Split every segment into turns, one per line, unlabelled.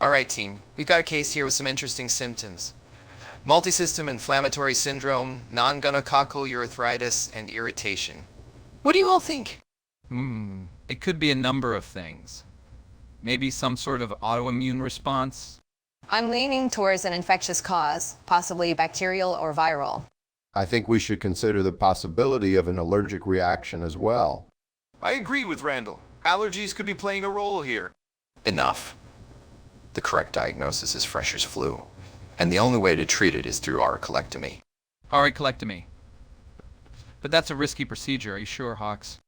Alright team, we've got a case here with some interesting symptoms. Multisystem inflammatory syndrome, non-gonococcal urethritis, and irritation. What do you all think?
It could be a number of things. Maybe some sort of autoimmune response?
I'm leaning towards an infectious cause, possibly bacterial or viral.
I think we should consider the possibility of an allergic reaction as well.
I agree with Randall. Allergies could be playing a role here.
Enough. The correct diagnosis is Fresher's flu, and the only way to treat it is through auriculectomy.
Auriculectomy. But that's a risky procedure, are you sure, Hawks?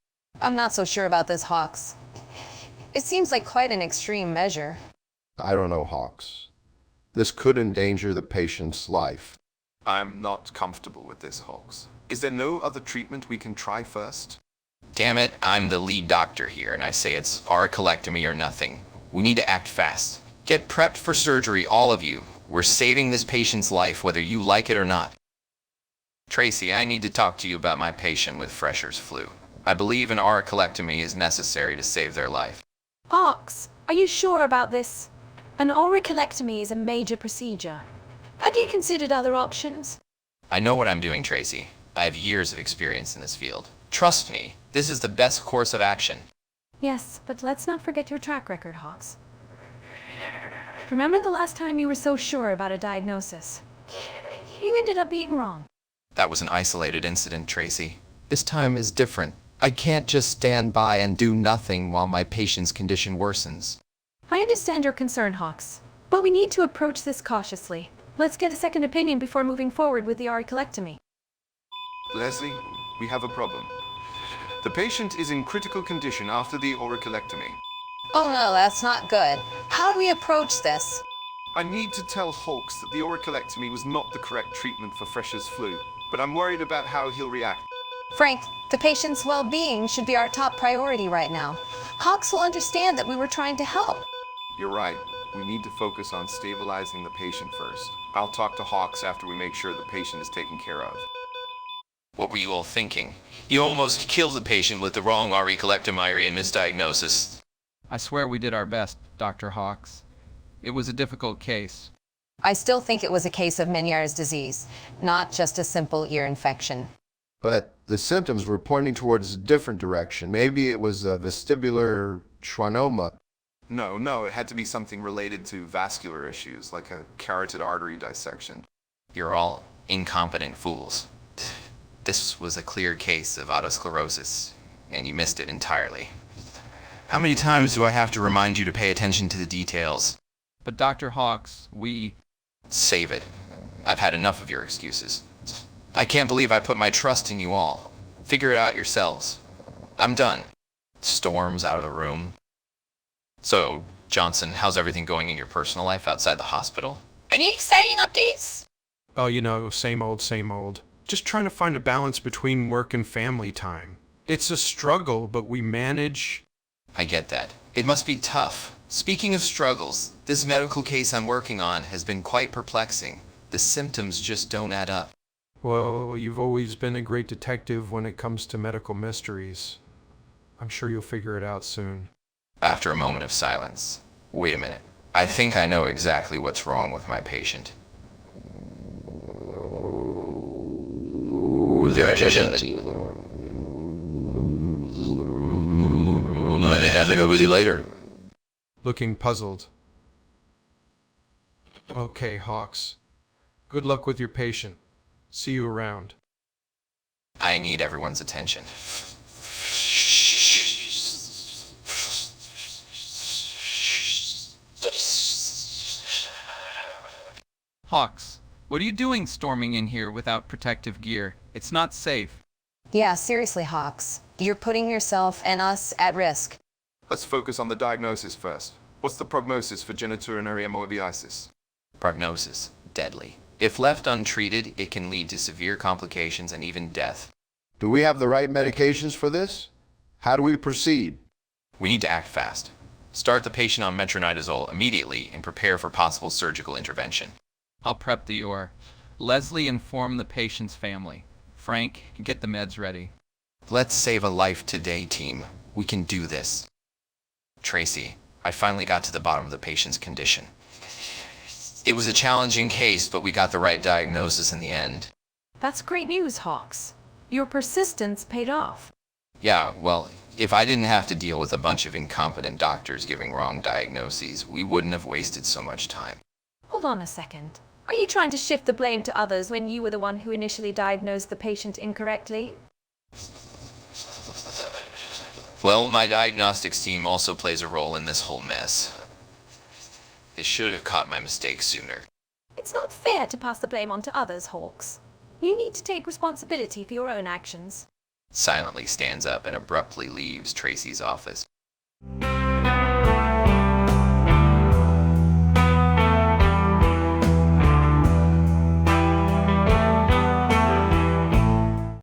I'm not so sure about this, Hawks. It seems like quite an extreme measure.
I don't know, Hawks. This could endanger the patient's life.
I'm not comfortable with this, Hawks. Is there no other treatment we can try first?
Damn it, I'm the lead doctor here, and I say it's auriculectomy or nothing. We need to act fast. Get prepped for surgery, all of you. We're saving this patient's life, whether you like it or not. Tracy, I need to talk to you about my patient with Fresher's flu. I believe an auriculectomy is necessary to save their life.
Hawks, are you sure about this? An auriculectomy is a major procedure. Have you considered other options?
I know what I'm doing, Tracy. I have years of experience in this field. Trust me, this is the best course of action.
Yes, but let's not forget your track record, Hawks. Remember the last time you were so sure about a diagnosis? You ended up being wrong.
That was an isolated incident, Tracy. This time is different. I can't just stand by and do nothing while my patient's condition worsens.
I understand your concern, Hawks, but we need to approach this cautiously. Let's get a second opinion before moving forward with the auriculectomy.
Leslie, we have a problem. The patient is in critical condition after the auriculectomy.
Oh no, that's not good. How do we approach this?
I need to tell Hawks that the auriculectomy was not the correct treatment for Fresher's flu, but I'm worried about how he'll react.
Frank, the patient's well-being should be our top priority right now. Hawks will understand that we were trying to help.
You're right. We need to focus on stabilizing the patient first. I'll talk to Hawks after we make sure the patient is taken care of.
What were you all thinking? You almost killed the patient with the wrong auriculectomy and misdiagnosis.
I swear we did our best, Dr. Hawks. It was a difficult case.
I still think it was a case of Meniere's disease, not just a simple ear infection.
But the symptoms were pointing towards a different direction. Maybe it was a vestibular schwannoma.
No, it had to be something related to vascular issues, like a carotid artery dissection.
You're all incompetent fools. This was a clear case of autosclerosis, and you missed it entirely. How many times do I have to remind you to pay attention to the details?
But Dr. Hawks,
Save it. I've had enough of your excuses. I can't believe I put my trust in you all. Figure it out yourselves. I'm done. Storms out of the room. So, Johnson, how's everything going in your personal life outside the hospital? Any exciting updates?
Oh, same old, same old. Just trying to find a balance between work and family time. It's a struggle, but we manage.
I get that. It must be tough. Speaking of struggles, this medical case I'm working on has been quite perplexing. The symptoms just don't add up.
Well, you've always been a great detective when it comes to medical mysteries. I'm sure you'll figure it out soon.
After a moment of silence, wait a minute. I think I know exactly what's wrong with my patient. I have to go with you later.
Looking puzzled. Okay, Hawks. Good luck with your patient. See you around.
I need everyone's attention.
Hawks, what are you doing storming in here without protective gear? It's not safe.
Yeah, seriously, Hawks. You're putting yourself and us at risk.
Let's focus on the diagnosis first. What's the prognosis for genitourinary hemodialysis?
Prognosis: deadly. If left untreated, it can lead to severe complications and even death.
Do we have the right medications for this? How do we proceed?
We need to act fast. Start the patient on metronidazole immediately and prepare for possible surgical intervention.
I'll prep the OR. Leslie, inform the patient's family. Frank, get the meds ready.
Let's save a life today, team. We can do this. Tracy, I finally got to the bottom of the patient's condition. It was a challenging case, but we got the right diagnosis in the end.
That's great news, Hawks. Your persistence paid off.
Yeah, well, if I didn't have to deal with a bunch of incompetent doctors giving wrong diagnoses, we wouldn't have wasted so much time.
Hold on a second. Are you trying to shift the blame to others when you were the one who initially diagnosed the patient incorrectly?
Well, my diagnostics team also plays a role in this whole mess. They should have caught my mistake sooner.
It's not fair to pass the blame on to others, Hawks. You need to take responsibility for your own actions.
Silently stands up and abruptly leaves Tracy's office.